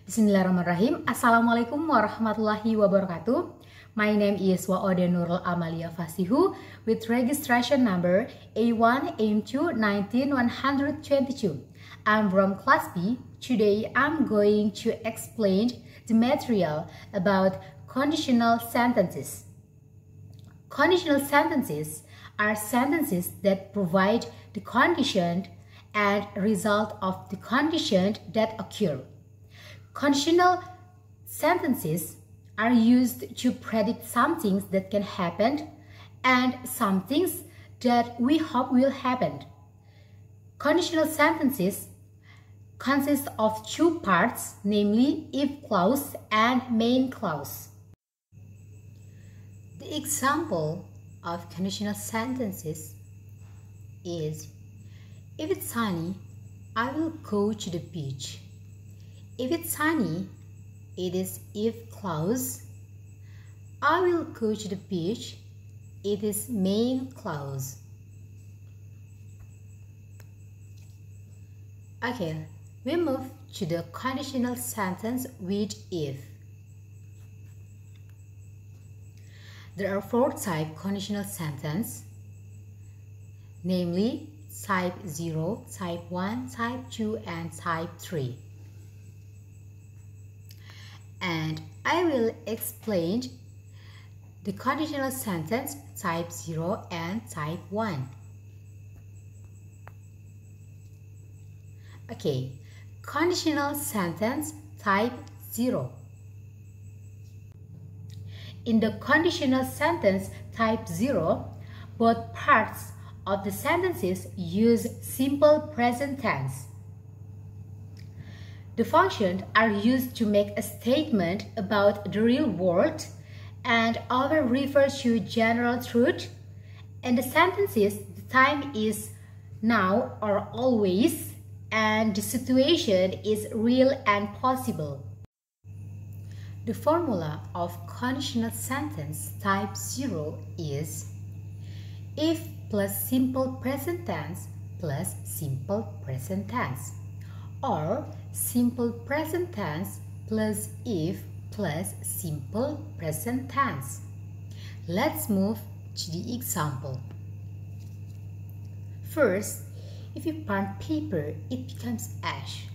Bismillahirrahmanirrahim. Assalamualaikum warahmatullahi wabarakatuh. My name is Nurul Amalia Fasihu with registration number A1 AM2 19122. I'm from class B. Today I'm going to explain the material about conditional sentences. Conditional sentences are sentences that provide the condition and result of the condition that occur. Conditional sentences are used to predict some things that can happen and some things that we hope will happen. Conditional sentences consist of two parts, namely if clause and main clause. The example of conditional sentences is: if it's sunny, I will go to the beach. If it's sunny, it is if clause. I will go to the beach, it is main clause. Okay, we move to the conditional sentence with if. There are four types conditional sentence, namely type 0, type 1, type 2, and type 3. And I will explain the conditional sentence type 0 and type 1. Okay, conditional sentence type 0. In the conditional sentence type 0, both parts of the sentences use simple present tense. The functions are used to make a statement about the real world and often refer to general truth. In the sentences, the time is now or always, and the situation is real and possible. The formula of conditional sentence type 0 is if plus simple present tense plus simple present tense, or simple present tense plus if plus simple present tense. Let's move to the example. First, if you burn paper, it becomes ash.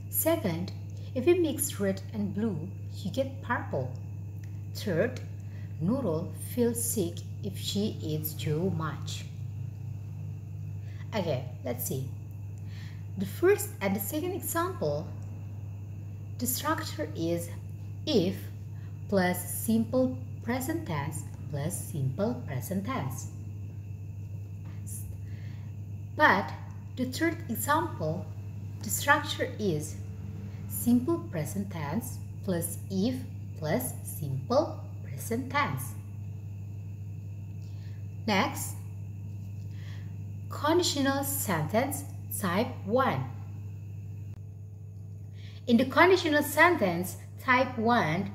Second, if you mix red and blue, you get purple. Third, Nurul feels sick if she eats too much. Okay, let's see. The first and the second example, the structure is if plus simple present tense plus simple present tense. But the third example, the structure is simple present tense plus if plus simple present tense. Next, conditional sentence type 1. In the conditional sentence type 1,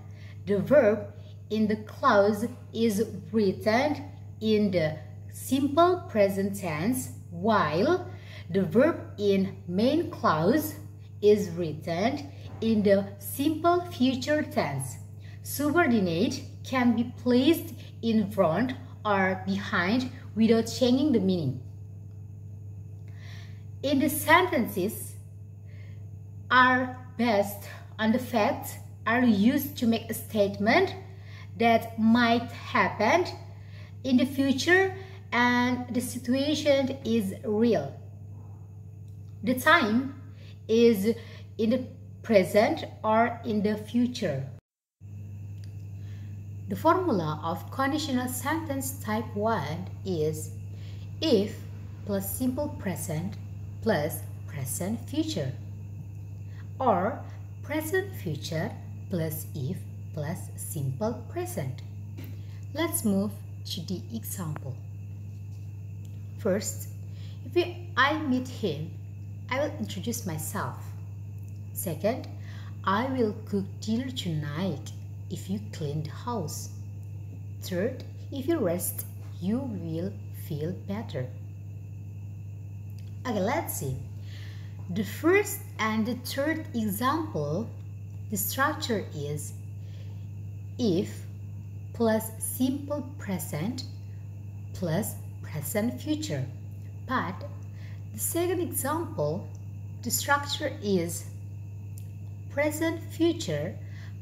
the verb in the clause is written in the simple present tense, while the verb in main clause is written in the simple future tense. Subordinate can be placed in front or behind without changing the meaning. In the sentences are based on the facts are used to make a statement that might happen in the future and the situation is real. The time is in the present or in the future. The formula of conditional sentence type 1 is if plus simple present plus present future, or present future plus if plus simple present. Let's move to the example. First, if I meet him, I will introduce myself. Second, I will cook dinner tonight if you clean the house. Third, if you rest, you will feel better. Okay, let's see. The first and the third example The structure is if plus simple present plus present future. But the second example, the structure is present future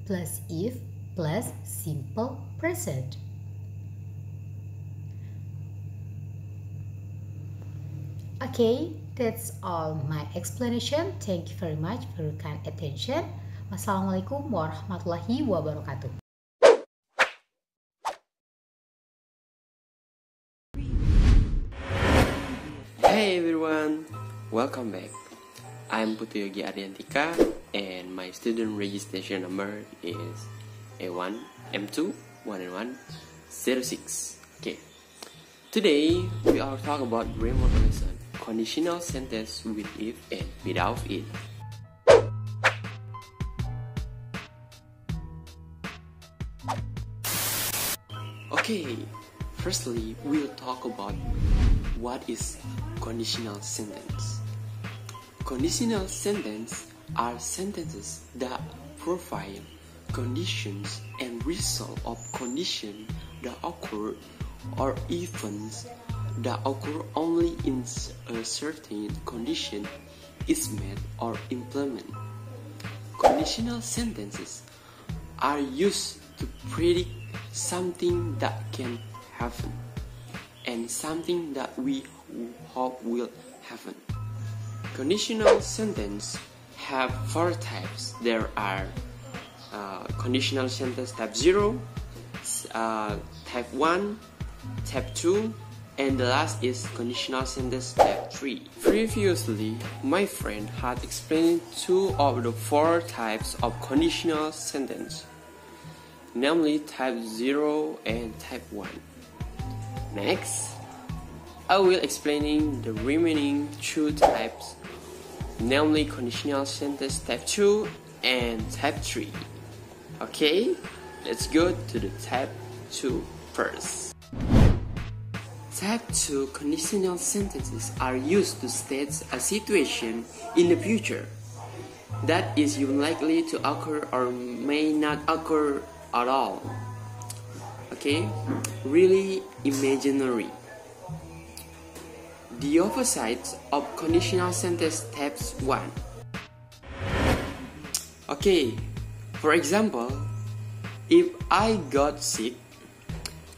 plus if plus simple present. Okay, that's all my explanation. Thank you very much for your kind attention. Wassalamualaikum warahmatullahi wabarakatuh. Hey everyone, welcome back. I'm Putu Yogi Ardiantika and my student registration number is A1, M2, 106. Okay, today we are talking about grammar lesson, conditional sentence with if and without it. Okay, firstly we'll talk about what is conditional sentence. Conditional sentences are sentences that provide conditions and result of conditions that occur or events that occur only in a certain condition is met or implemented. Conditional sentences are used to predict something that can happen and something that we hope will happen. Conditional sentences have four types. There are conditional sentence type 0, type 1, type 2, and the last is conditional sentence type 3. Previously, my friend had explained two of the four types of conditional sentence, namely type 0 and type 1. Next, I will explaining the remaining two types, namely conditional sentence type 2 and type 3. Okay, let's go to the type 2 first. Type 2 conditional sentences are used to state a situation in the future that is unlikely to occur or may not occur at all. Okay, really imaginary. The opposite of conditional sentence type 1. Okay, for example, if I got sick,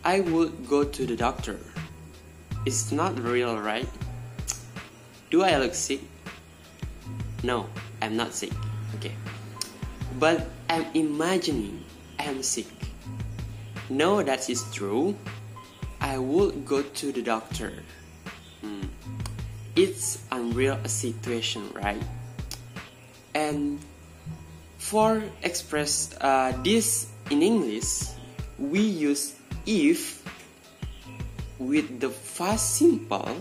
I would go to the doctor. It's not real, right? Do I look sick? No, I'm not sick. Okay, but I'm imagining I'm sick. No, that is true. I would go to the doctor. It's unreal situation, right? And for express this in English, we use if with the past simple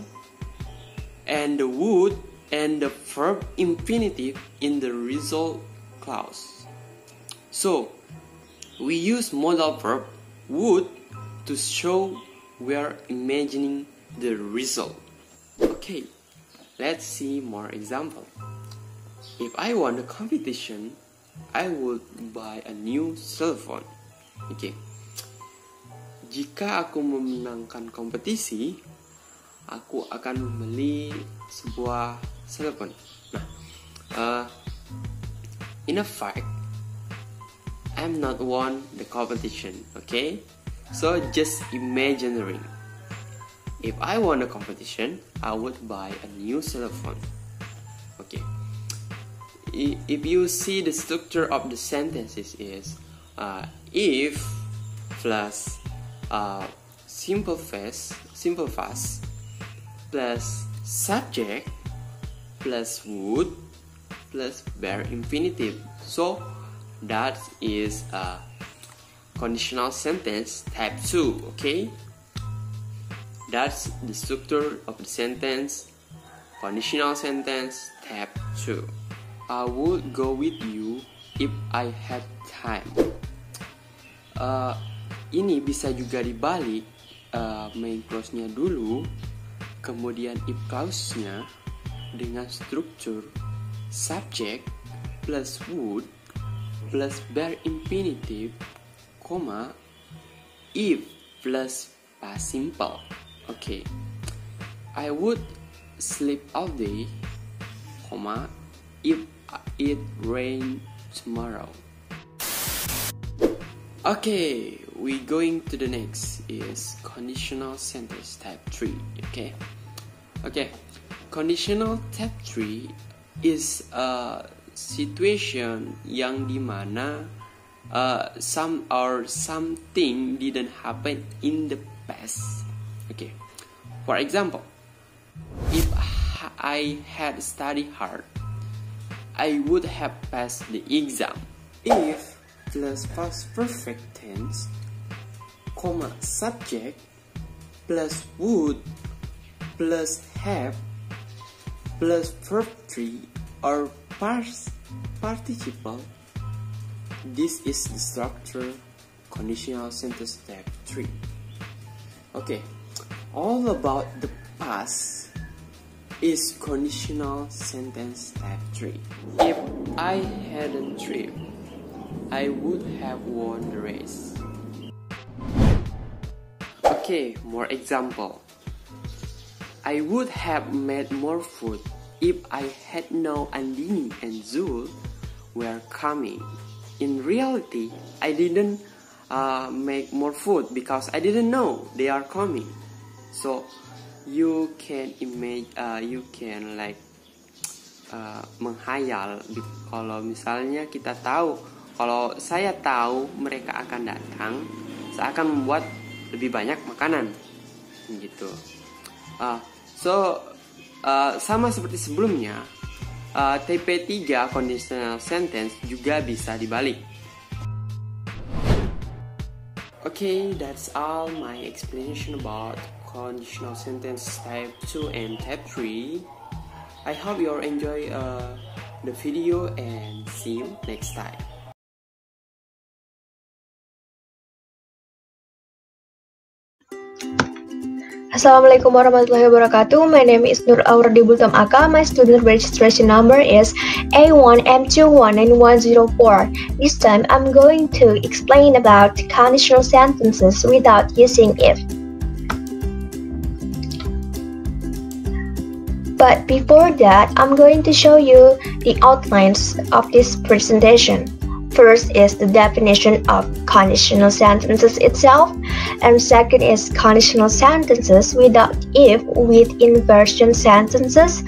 and the would and the verb infinitive in the result clause. So we use modal verb would to show we are imagining the result. Okay, let's see more example. If I won a competition, I would buy a new cell phone. Okay. Jika aku memenangkan kompetisi, aku akan membeli sebuah telepon. Nah, in a fact, I'm not won the competition. Okay, so just imagining. If I won a competition, I would buy a new cell phone. Okay. If you see the structure of the sentences is if plus simple past plus subject plus would plus bare infinitive. So that is a conditional sentence type 2. Okay, that's the structure of the sentence, conditional sentence type 2. I would go with you if I had time. Ini bisa juga dibalik, main clause-nya dulu, kemudian if clause-nya dengan struktur subject plus would plus bare infinitive, comma, if plus past simple. Okay, I would sleep all day, comma, if it rain tomorrow. Okay, we going to the next is conditional sentence type 3. Okay, conditional type 3 is a situation yang dimana some or something didn't happen in the past. Okay, for example, if I had studied hard, I would have passed the exam. If plus past perfect tense, comma, subject plus would plus have plus verb 3 or past participle, this is the structure conditional sentence type 3. Okay, all about the past is conditional sentence type 3. If I hadn't tripped, I would have won the race. Okay, more example. I would have made more food if I had known Andini and Zul were coming. In reality, I didn't make more food because I didn't know they are coming. So you can imagine, you can like menghayal. Kalau misalnya kita tahu, kalau saya tahu mereka akan datang, saya akan membuat lebih banyak makanan, gitu. Sama seperti sebelumnya, TP3 conditional sentence juga bisa dibalik. Okay, that's all my explanation about conditional sentence type 2 and type 3. I hope you all enjoy the video and see you next time. Assalamualaikum warahmatullahi wabarakatuh. My name is Nurul di BULTOM AK. My student registration number is A1M219104. This time I'm going to explain about conditional sentences without using if. But before that, I'm going to show you the outlines of this presentation. First is the definition of conditional sentences itself, and second is conditional sentences without if with inversion sentences,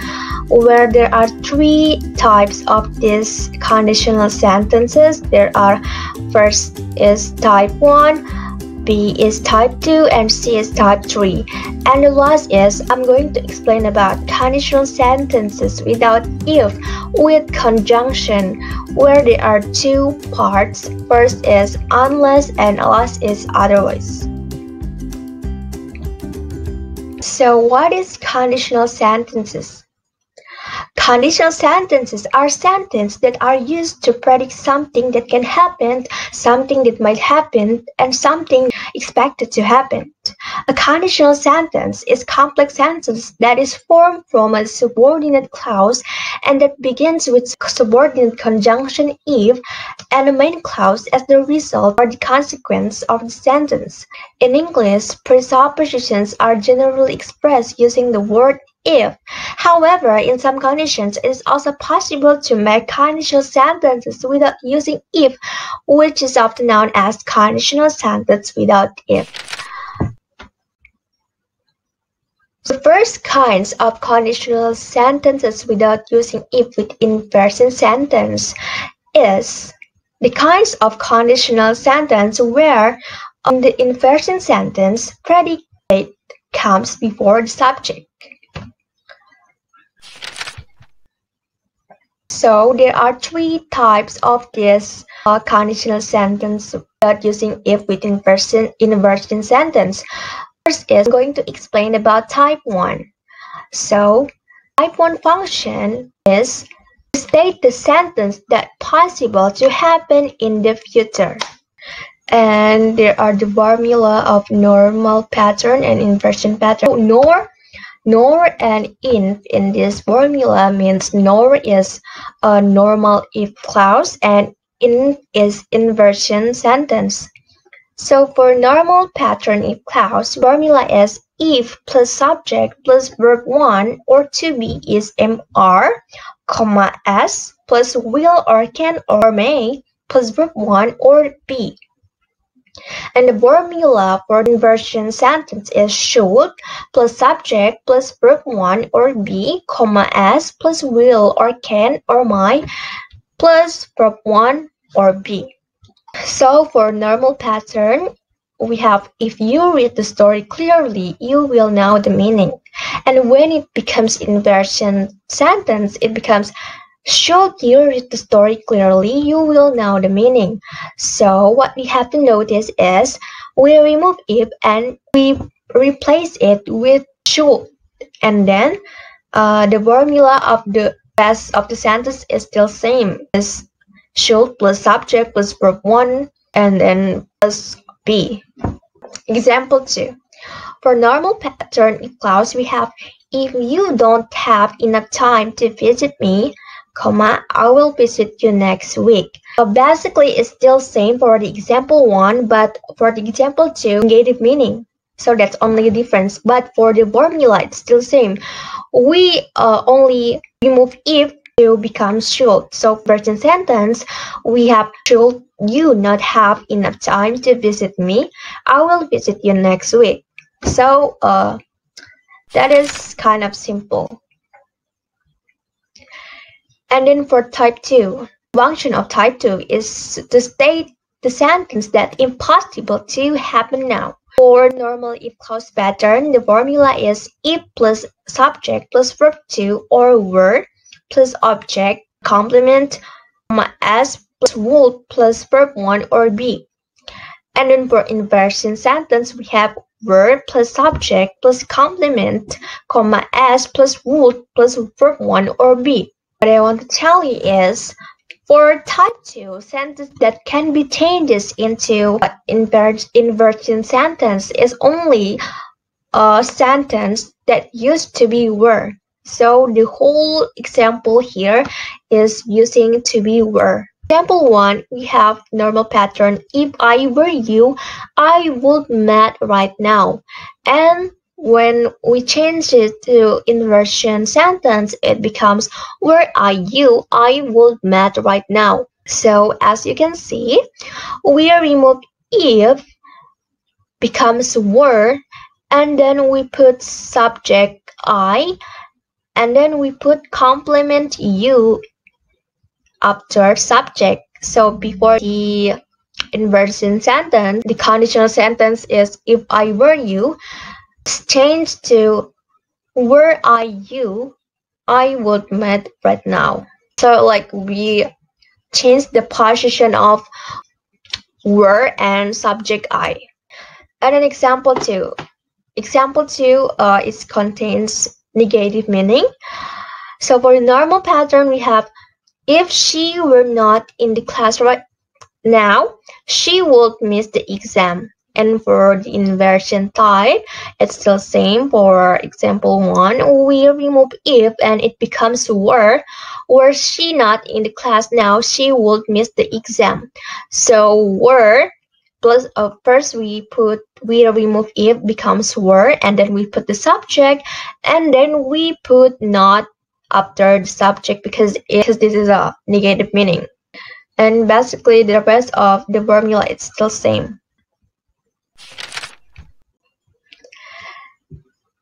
where there are three types of these conditional sentences. There are, first is type 1, B is type 2, and C is type 3. And the last is, I'm going to explain about conditional sentences without if with conjunction, where there are two parts. First is unless and last is otherwise. So what is conditional sentences? Conditional sentences are sentences that are used to predict something that can happen, something that might happen, and something expected to happen. A conditional sentence is a complex sentence that is formed from a subordinate clause and that begins with subordinate conjunction if and a main clause as the result or the consequence of the sentence. In English, presuppositions are generally expressed using the word if. However, in some conditions, it is also possible to make conditional sentences without using if, which is often known as conditional sentence without if. The first kinds of conditional sentences without using if with inversion sentence is the kinds of conditional sentence where in the inversion sentence predicate comes before the subject. So there are three types of this conditional sentence without using if with inversion sentence. First is I'm going to explain about type 1. So type 1 function is to state the sentence that possible to happen in the future. And there are the formula of normal pattern and inversion pattern. Nor and in this formula means nor is a normal if clause and is inversion sentence. So for normal pattern if clause, formula is if plus subject plus verb 1 or to be is MR, comma S plus will or can or may plus verb 1 or be. And the formula for inversion sentence is should plus subject plus verb 1 or be, comma S plus will or can or might plus verb 1 or be. So for normal pattern, we have if you read the story clearly, you will know the meaning. And when it becomes inversion sentence, it becomes should you read the story clearly, you will know the meaning. So what we have to notice is we remove if and we replace it with should. And then the formula of the rest of the sentence is still same. It's should plus subject plus verb 1 and then plus be. Example 2. For normal pattern in clause, we have if you don't have enough time to visit me, comma, I will visit you next week. So basically, it's still same for the example 1, but for the example 2, negative meaning. So that's only a difference. But for the formula, it's still same. We only remove if to become should. So present sentence, we have should you not have enough time to visit me, I will visit you next week. So that is kind of simple. And then for type 2, function of type 2 is to state the sentence that impossible to happen now. For normal if clause pattern, the formula is if plus subject plus verb 2 or word plus object complement, as plus would plus verb 1 or be. And then for inversion sentence, we have word plus subject plus complement, as plus would plus verb 1 or be. What I want to tell you is, for type 2, sentence that can be changed into inversion sentence is only a sentence that used to be were. So the whole example here is using to be were. Example 1, we have normal pattern. If I were you, I would mad right now. And when we change it to inversion sentence, it becomes were I you, I would mad right now. So as you can see, we remove if becomes were, and then we put subject I, and then we put complement you after subject. So before the inversion sentence, the conditional sentence is if I were you, change to were I you, I would mad right now. So like we change the position of were and subject I. And then example 2. Example 2 it contains negative meaning. So for the normal pattern, we have if she were not in the class right now, she would miss the exam. And for the inversion type, it's still same. For example 1, we remove if and it becomes were she not in the class now, she would miss the exam. So were plus first we remove if becomes were, and then we put the subject, and then we put not after the subject because this is a negative meaning. And basically the rest of the formula is still same.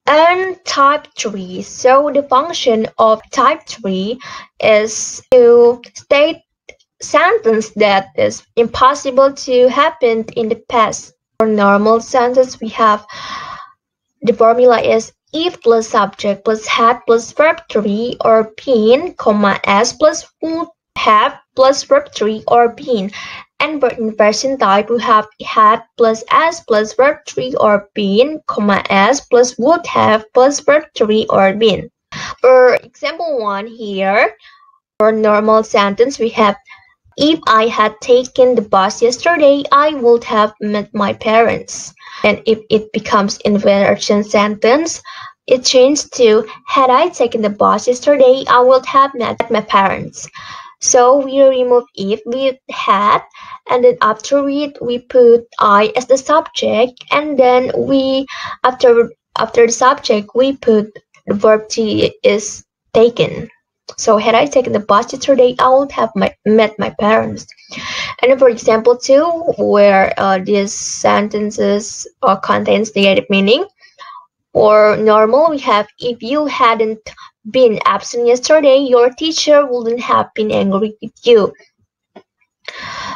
And type 3. So the function of type 3 is to state sentence that is impossible to happen in the past. For normal sentence, we have the formula is if plus subject plus had plus verb 3 or been, as plus would have plus verb 3 or been. And for inversion type, we have had plus as plus verb 3 or been, as plus would have plus verb 3 or been. For example 1 here, for normal sentence, we have if I had taken the bus yesterday, I would have met my parents. And if it becomes inversion sentence, it changes to had I taken the bus yesterday, I would have met my parents. So we remove if with had, and then after it we put I as the subject, and then we after the subject we put the verb T is taken. So had I taken the bus yesterday, I would have met my parents. And for example 2, where these sentences contains negative meaning. For normal, we have if you hadn't been absent yesterday, your teacher wouldn't have been angry with you.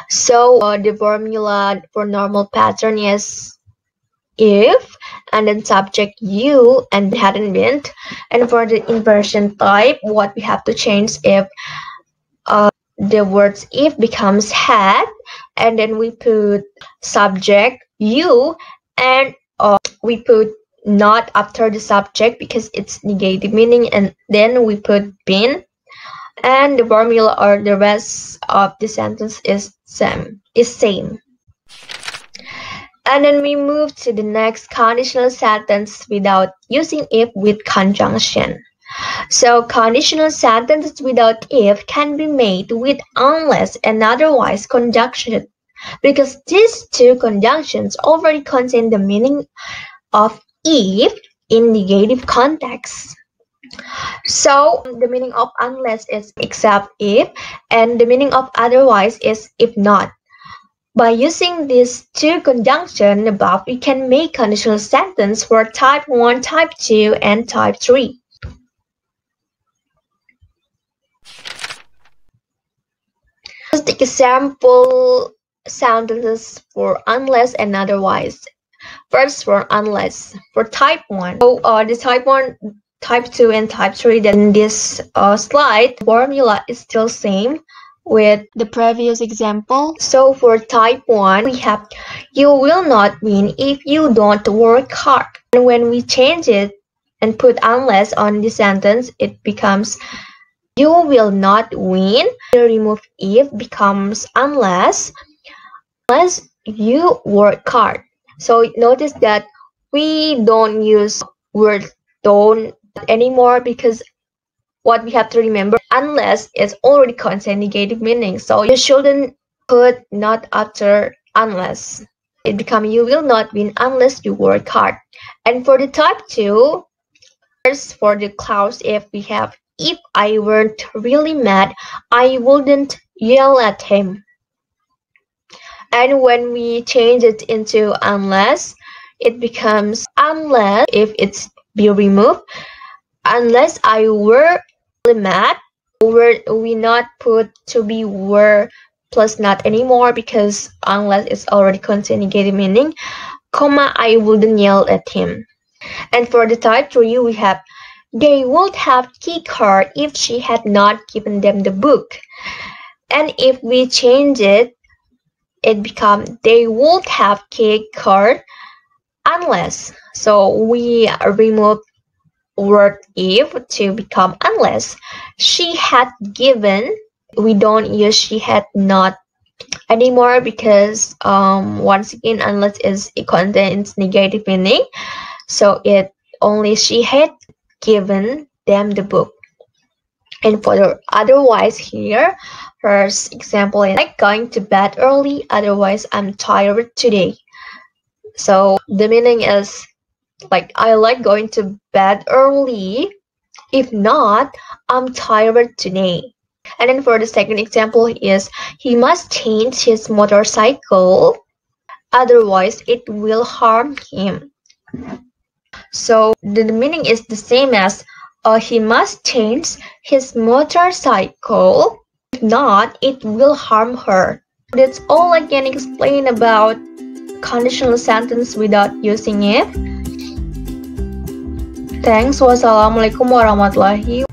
So the formula for normal pattern is if, and then subject you, and hadn't been. And for the inversion type, what we have to change if the words if becomes had, and then we put subject you, and we put not after the subject because it's negative meaning, and then we put been, and the formula or the rest of the sentence is same. And then we move to the next conditional sentence without using if with conjunction. So conditional sentences without if can be made with unless and otherwise conjunction, because these two conjunctions already contain the meaning of if in negative context. So the meaning of unless is except if, and the meaning of otherwise is if not. By using these two conjunctions above, we can make conditional sentence for type 1, type 2, and type 3. Let's take example sentences for unless and otherwise. First, for unless, for type 1. So the type 1, type 2, and type 3, then this slide formula is still same with the previous example. So for type 1, we have you will not win if you don't work hard. And when we change it and put unless on the sentence, it becomes you will not win. We remove if becomes unless you work hard. So notice that we don't use word don't anymore, because what we have to remember, unless is already contain negative meaning. So you shouldn't put not after unless. It becomes you will not win unless you work hard. And for the type 2, first for the clause if, we have if I weren't really mad, I wouldn't yell at him. And when we change it into unless, it becomes unless if it's be removed. Unless I were really mad, we not put to be were plus not anymore, because unless it's already contain negative meaning, comma, I wouldn't yell at him. And for the type 3, we have they would have kicked her if she had not given them the book. And if we change it, it becomes they would have kicked her unless. So we remove word if to become unless she had given. We don't use she had not anymore, because once again unless it contains negative meaning, so it only she had given them the book. And for the otherwise here, first example is like going to bed early, otherwise I'm tired today. So the meaning is like I like going to bed early, if not I'm tired today. And then for the second example is he must change his motorcycle, otherwise it will harm him. So the meaning is the same as he must change his motorcycle, if not it will harm her. That's all I can explain about conditional sentence without using it. Thanks. Wassalamualaikum warahmatullahi wabarakatuh.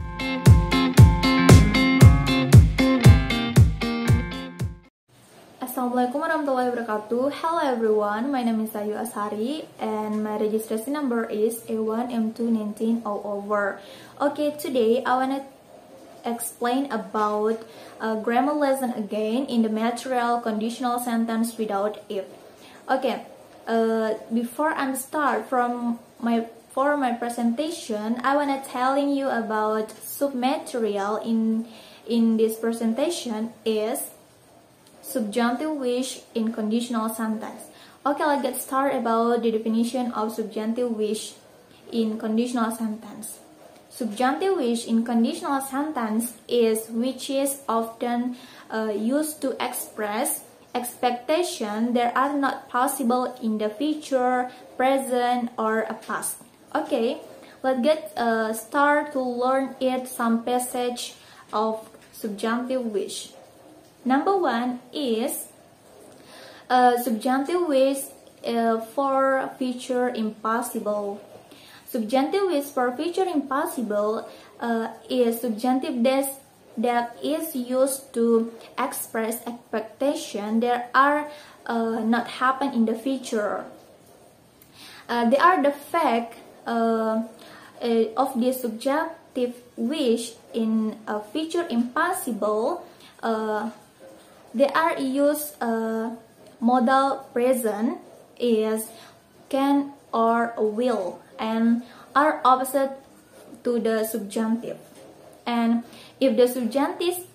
Assalamualaikum warahmatullahi wabarakatuh. Hello everyone, my name is Ayu Ashari and my registration number is A1M219 all over. Okay, today I want to explain about a grammar lesson again in the material conditional sentence without if. Okay, before I start for my presentation, I want to telling you about submaterial in in this presentation is subjunctive wish in conditional sentence. Okay, let's get started about the definition of subjunctive wish in conditional sentence. Subjunctive wish in conditional sentence is which is often used to express expectation that are not possible in the future, present, or a past. Okay, let's get start to learn it some passage of subjunctive wish. Number one is subjunctive wish for future impossible. Subjunctive wish for future impossible is subjunctive that is used to express expectation that are not happen in the future. They are the fact of the subjective wish in a future impossible. They are used modal present is can or will and are opposite to the subjunctive. And if the subjunctive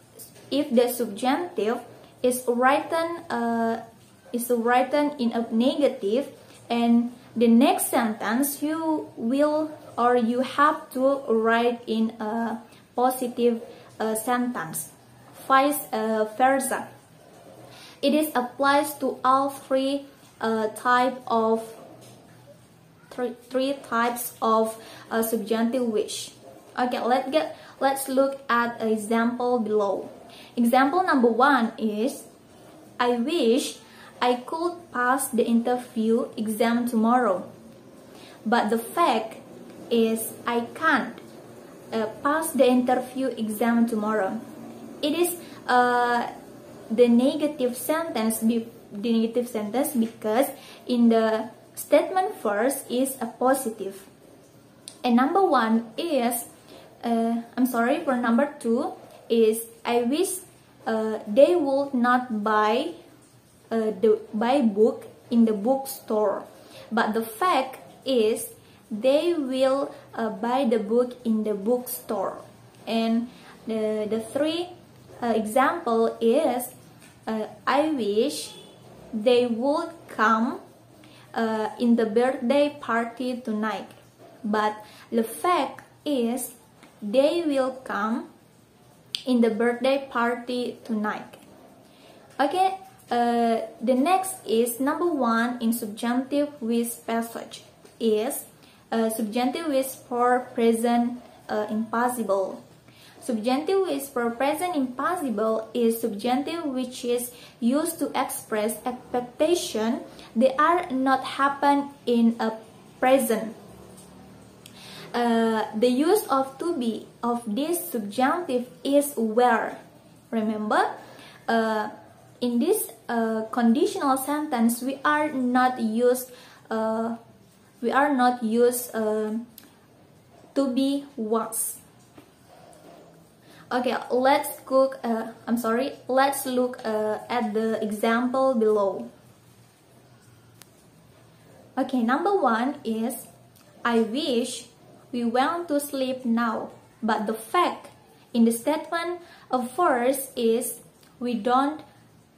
is written in a negative, and the next sentence you will or you have to write in a positive sentence, vice versa. It is applies to all three types of subjunctive wish. Okay, let's look at an example below. Example number one is, I wish I could pass the interview exam tomorrow, but the fact is I can't pass the interview exam tomorrow. It is the negative sentence because in the statement first is a positive. And number one is for number two is, I wish they would not buy book in the bookstore, but the fact is they will buy the book in the bookstore. And the three example is, I wish they would come in the birthday party tonight, but the fact is they will come in the birthday party tonight. Okay, the next is number one in subjunctive wish passage is subjunctive wish for present impossible. Subjunctive wish for present impossible is subjunctive which is used to express expectation they are not happen in a present. The use of to be of this subjunctive is where. Remember, in this conditional sentence we are not use to be was. Okay, let's look at the example below. Okay, number one is, I wish we went to sleep now, but the fact in the statement of first is we don't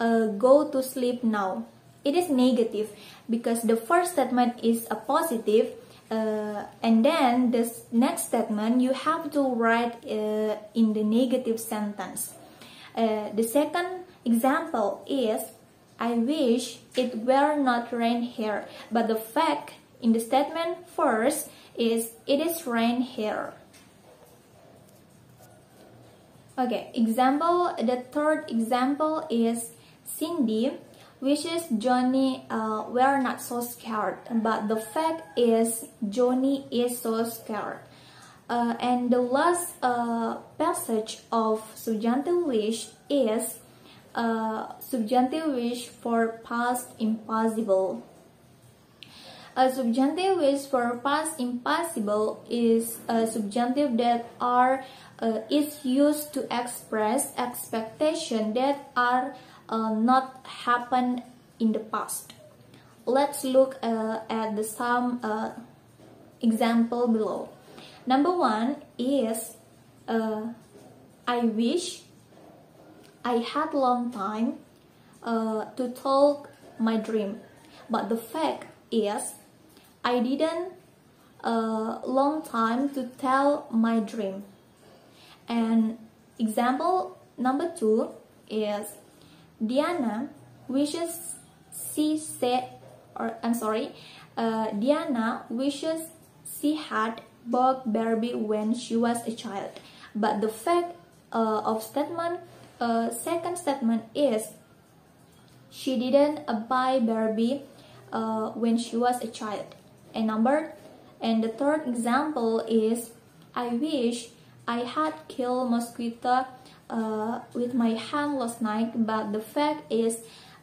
go to sleep now. It is negative because the first statement is a positive, and then the next statement you have to write in the negative sentence. The second example is, I wish it were not rain here, but the fact in the statement first is it is rain here. Okay, the third example is, Cindy wishes Johnny were not so scared, but the fact is Johnny is so scared. And the last passage of subjunctive wish is subjunctive wish for past impossible. A subjunctive wish for past impossible is a subjunctive that is used to express expectation that are not happen in the past. Let's look at the some example below. Number one is, I wish I had long time to talk my dream, but the fact is I didn't long time to tell my dream. And example number 2 is Diana wishes Diana wishes she had bought Barbie when she was a child, but the fact of second statement is she didn't buy Barbie when she was a child. And the third example is I wish I had killed mosquito with my hand last night, but the fact is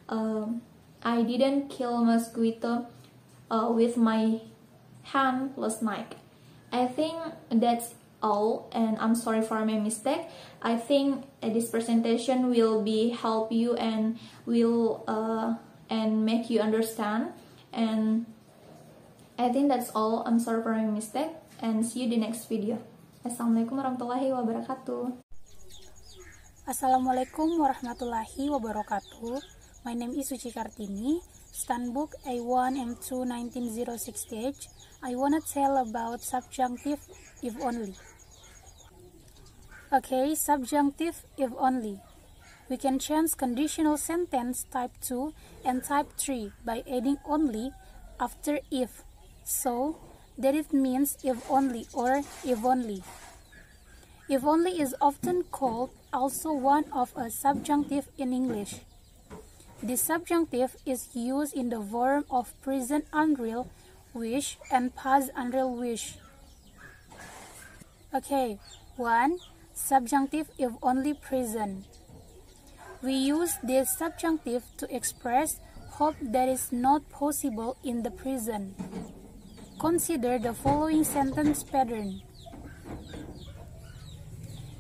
I didn't kill mosquito with my hand last night. I think that's all, and I'm sorry for my mistake. I think this presentation will be help you and will and make you understand, and I think that's all. I'm sorry for my mistake, and see you the next video. Assalamualaikum warahmatullahi wabarakatuh. Assalamualaikum warahmatullahi wabarakatuh. My name is Suci Kartini, Standbook A1 M2 1906 I wanna tell about subjunctive if only. Okay, subjunctive if only. We can change conditional sentence type 2 and type 3 by adding only after if, so that it means if only or if only. If only is often called also one of a subjunctive in English. This subjunctive is used in the form of present unreal wish and past unreal wish. Okay, 1. Subjunctive if only present. We use this subjunctive to express hope that is not possible in the present. Consider the following sentence pattern.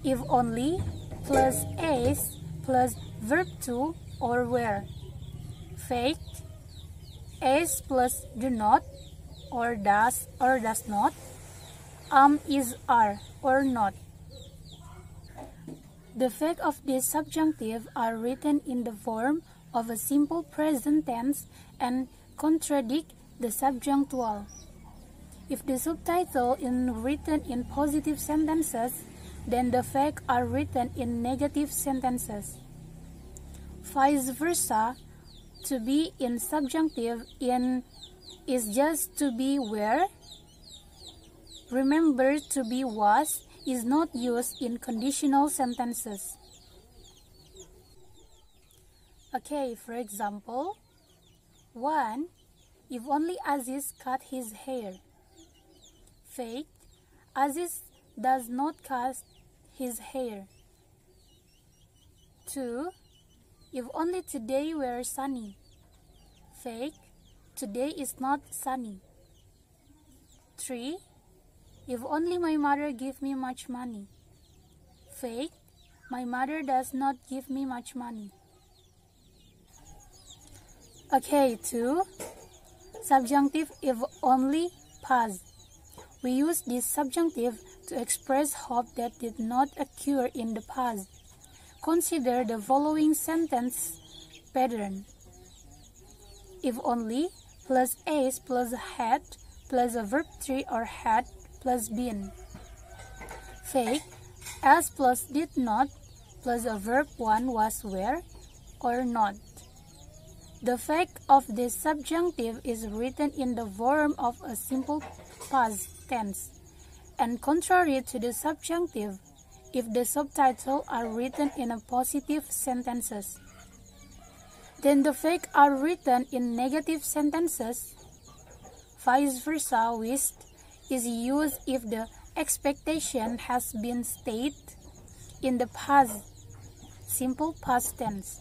If only plus is plus verb to or where. Fact, is plus do not or does not. Is are or not. The fact of this subjunctive are written in the form of a simple present tense and contradict the subjunctual. If the subtitle is written in positive sentences, then the facts are written in negative sentences. Vice versa, to be in subjunctive in is just to be where. Remember, to be was is not used in conditional sentences. Okay, for example, 1. If only Aziz cut his hair. Fact, Aziz does not cut his hair. 2. If only today were sunny. Fact, today is not sunny. 3. If only my mother gave me much money. Fact, my mother does not give me much money. Okay, 2. Subjunctive if only past. We use this subjunctive to express hope that did not occur in the past. Consider the following sentence pattern. If only plus is plus had plus a verb 3 or had plus been. Fact, as plus did not plus a verb 1 was where or not. The fact of this subjunctive is written in the form of a simple past tense, and contrary to the subjunctive, if the subtitle are written in a positive sentences. Then the facts are written in negative sentences. Vice versa, wished is used if the expectation has been stated in the past, simple past tense.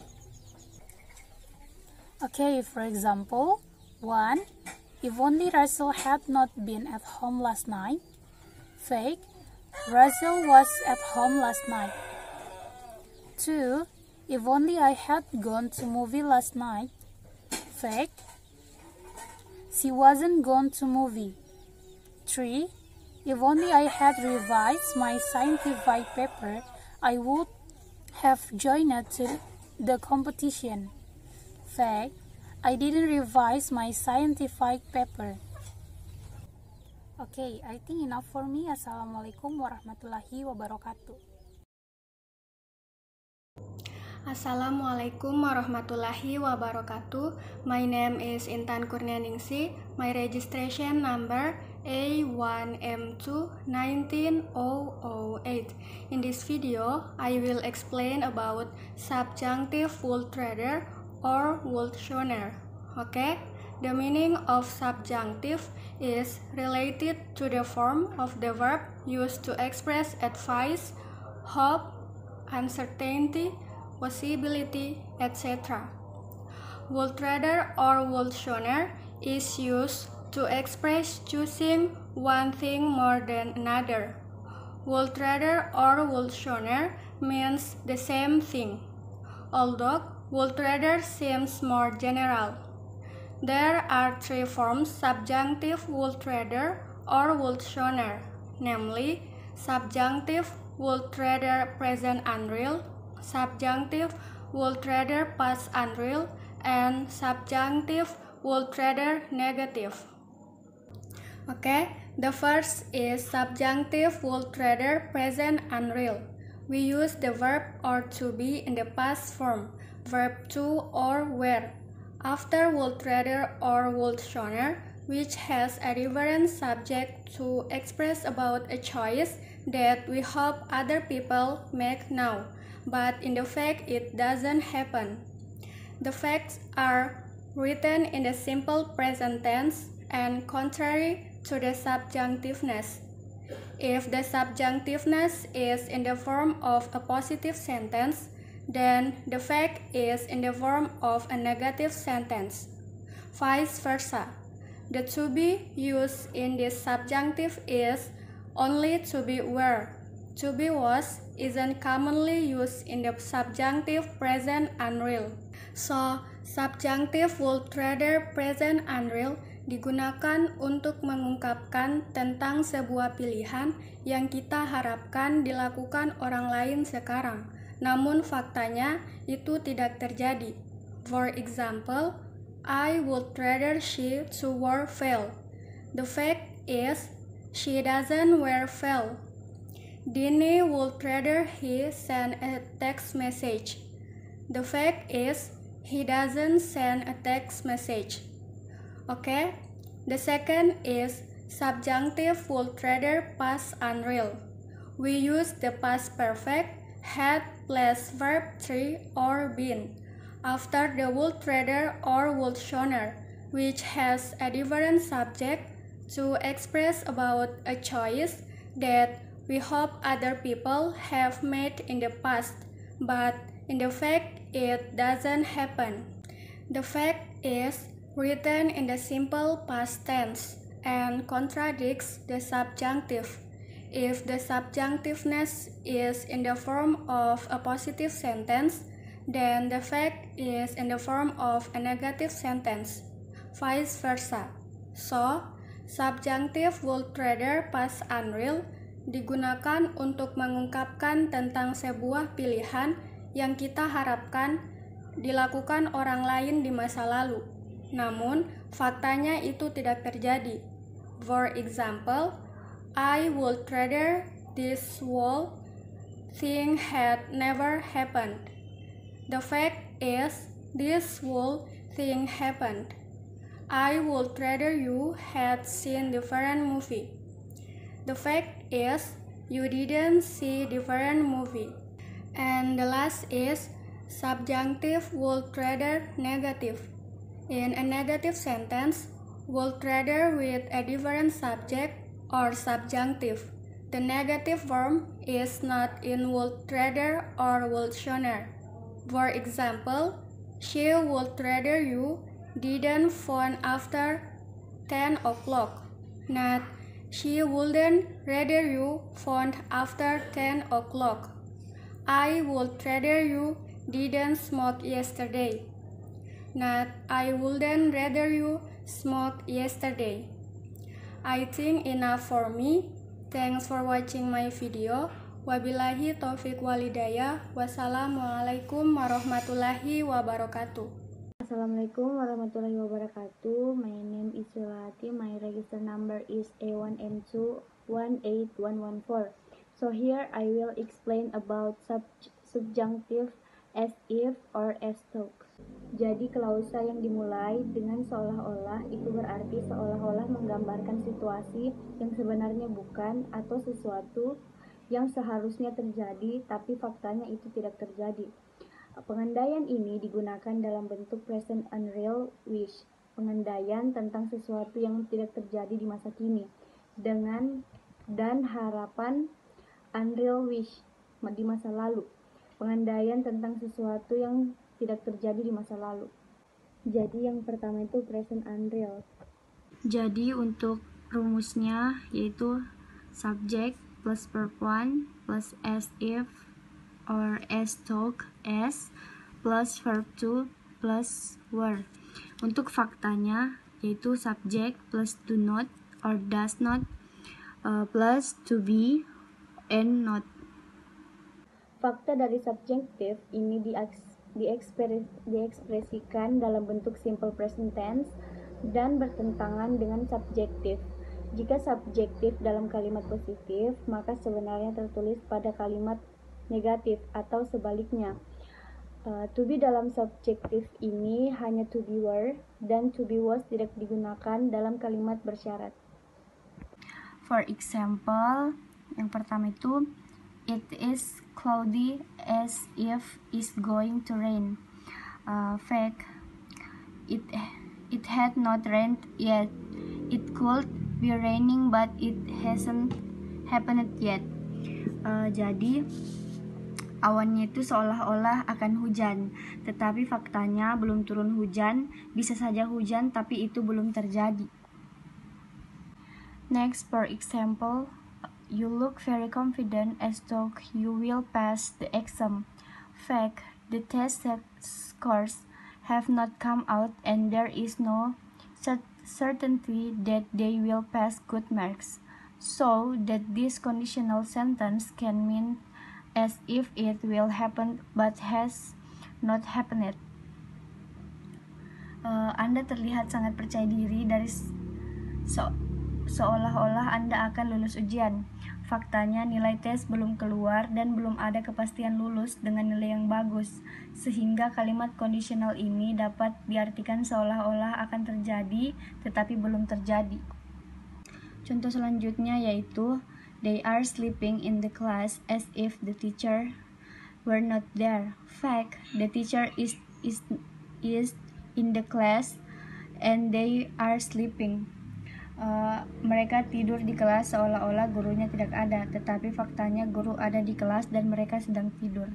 Okay, for example, 1. If only Russell had not been at home last night. Fake, Russell was at home last night. 2. If only I had gone to movie last night. Fake, she wasn't gone to movie. 3. If only I had revised my scientific paper, I would have joined to the competition. Fact, I didn't revise my scientific paper. Okay, I think enough for me. Assalamualaikum warahmatullahi wabarakatuh. Assalamualaikum warahmatullahi wabarakatuh. My name is Intan Kurnianingsih. My registration number A1M2-19008. In this video, I will explain about subjunctive Wurträger or Wurtschöner. Okay? The meaning of subjunctive is related to the form of the verb used to express advice, hope, uncertainty, possibility, etc. Wurträger or Wurtschöner is used to express choosing one thing more than another. Wurträger or Wurtschöner means the same thing, although Wurträger seems more general. There are three forms subjunctive Wurträger or Wurtschöner, namely subjunctive Wurträger present unreal, subjunctive Wurträger past unreal, and subjunctive Wurträger negative. Okay, the first is subjunctive Wurträger present unreal. We use the verb or to be in the past form, verb to or were, after Wurträger or Wurtschöner, which has a different subject to express about a choice that we hope other people make now, but in the fact it doesn't happen. The facts are written in the simple present tense and contrary to the subjunctiveness. If the subjunctiveness is in the form of a positive sentence, then the fact is in the form of a negative sentence. Vice versa. The to be used in this subjunctive is only to be were. To be was isn't commonly used in the subjunctive present unreal. So, subjunctive Wurträger present unreal digunakan untuk mengungkapkan tentang sebuah pilihan yang kita harapkan dilakukan orang lain sekarang. Namun faktanya itu tidak terjadi. For example, I would rather she to wear veil. The fact is, she doesn't wear veil. Dini would rather he send a text message. The fact is, he doesn't send a text message. Okay? The second is subjunctive Wurträger past unreal. We use the past perfect had plus verb 3 or been after the Wurträger or Wurtschöner, which has a different subject to express about a choice that we hope other people have made in the past, but in the fact it doesn't happen. The fact is written in the simple past tense and contradicts the subjunctive. If the subjunctiveness is in the form of a positive sentence, then the fact is in the form of a negative sentence. Vice versa. So, subjunctive Wurträger past unreal digunakan untuk mengungkapkan tentang sebuah pilihan yang kita harapkan dilakukan orang lain di masa lalu. Namun, faktanya itu tidak terjadi. For example, I would rather this whole thing had never happened. The fact is, this whole thing happened. I would rather you had seen different movie. The fact is, you didn't see different movie. And the last is subjunctive Wurträger negative. In a negative sentence, Wurträger with a different subject or subjunctive. The negative form is not in Wurträger or Wurtschöner. For example, she would rather you didn't phone after 10 o'clock. Not, she wouldn't rather you phone after 10 o'clock. I would rather you didn't smoke yesterday. Not, I wouldn't rather you smoke yesterday. I think enough for me. Thanks for watching my video. Wabillahi taufik walhidayah. Wassalamualaikum warahmatullahi wabarakatuh. Assalamualaikum warahmatullahi wabarakatuh. My name is Hati. My register number is A1M2-18114. So here I will explain about subjunctive as if or as though. Jadi klausa yang dimulai dengan seolah-olah itu berarti seolah-olah menggambarkan situasi yang sebenarnya bukan atau sesuatu yang seharusnya terjadi tapi faktanya itu tidak terjadi. Pengandaian ini digunakan dalam bentuk present unreal wish, pengandaian tentang sesuatu yang tidak terjadi di masa kini, dan harapan unreal wish di masa lalu, pengandaian tentang sesuatu yang tidak terjadi di masa lalu. Jadi yang pertama itu present unreal. Jadi untuk rumusnya yaitu subject plus verb 1 plus as if or as though as plus verb 2 plus were. Untuk faktanya yaitu subject plus do not or does not plus to be and not. Fakta dari subjektif ini diekspresikan dalam bentuk simple present tense dan bertentangan dengan subjektif. Jika subjektif dalam kalimat positif, maka sebenarnya tertulis pada kalimat negatif atau sebaliknya. To be dalam subjektif ini hanya to be were dan to be was tidak digunakan dalam kalimat bersyarat. For example, yang pertama itu it is cloudy as if it's going to rain. Fact, it had not rained yet. It could be raining but it hasn't happened yet. Jadi awannya itu seolah-olah akan hujan, tetapi faktanya belum turun hujan. Bisa saja hujan, tapi itu belum terjadi. Next, for example, you look very confident as though you will pass the exam. Fact, the test scores have not come out and there is no certainty that they will pass good marks. So that this conditional sentence can mean as if it will happen but has not happened. Anda terlihat sangat percaya diri dari seolah-olah Anda akan lulus ujian. Faktanya nilai tes belum keluar dan belum ada kepastian lulus dengan nilai yang bagus, sehingga kalimat conditional ini dapat diartikan seolah-olah akan terjadi tetapi belum terjadi. Contoh selanjutnya yaitu they are sleeping in the class as if the teacher were not there. Fact, the teacher is in the class and they are sleeping. Mereka tidur di kelas seolah-olah gurunya tidak ada, tetapi faktanya guru ada di kelas dan mereka sedang tidur.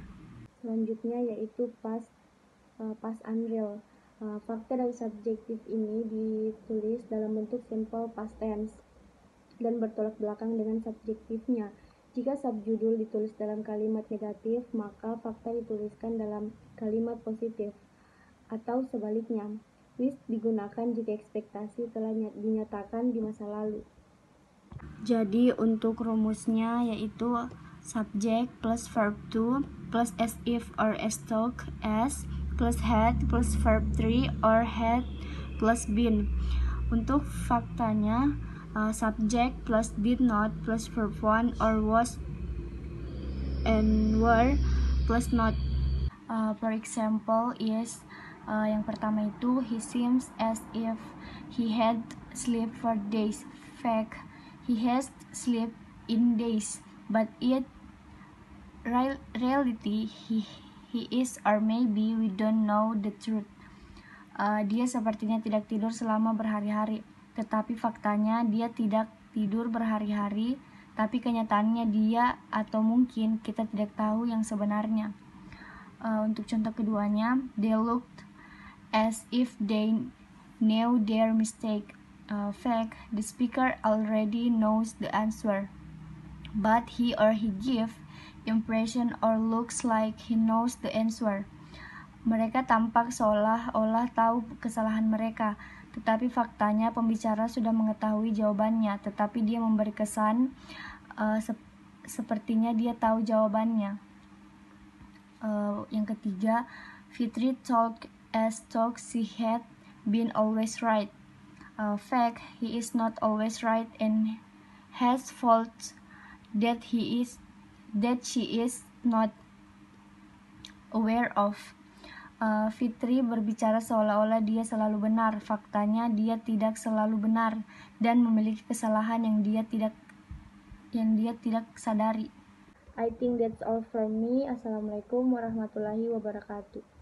Selanjutnya yaitu past unreal. Fakta dari subjektif ini ditulis dalam bentuk simple past tense dan bertolak belakang dengan subjektifnya. Jika subjudul ditulis dalam kalimat negatif, maka fakta dituliskan dalam kalimat positif, atau sebaliknya. Wish digunakan jika ekspektasi telah dinyatakan di masa lalu. Jadi untuk rumusnya yaitu subject plus verb 2 plus as if or as though as plus had plus verb 3 or had plus been. Untuk faktanya subject plus did not plus verb 1 or was and were plus not. For example is yang pertama itu he seems as if he had slept for days. Fact, he has slept in days, but in reality he is, or maybe we don't know the truth. Dia sepertinya tidak tidur selama berhari-hari, tetapi faktanya dia tidak tidur berhari-hari, tapi kenyataannya dia, atau mungkin kita tidak tahu yang sebenarnya. Untuk contoh keduanya, they looked as if they knew their mistake. Fact, the speaker already knows the answer, but he or he give impression or looks like he knows the answer. Mereka tampak seolah-olah tahu kesalahan mereka, tetapi faktanya pembicara sudah mengetahui jawabannya, tetapi dia memberi kesan sepertinya dia tahu jawabannya. Yang ketiga, Fitri talk as though she had been always right. Fact, he is not always right and has faults that she is not aware of. Fitri berbicara seolah-olah dia selalu benar. Faktanya dia tidak selalu benar dan memiliki kesalahan yang dia tidak sadari. I think that's all from me. Assalamualaikum warahmatullahi wabarakatuh.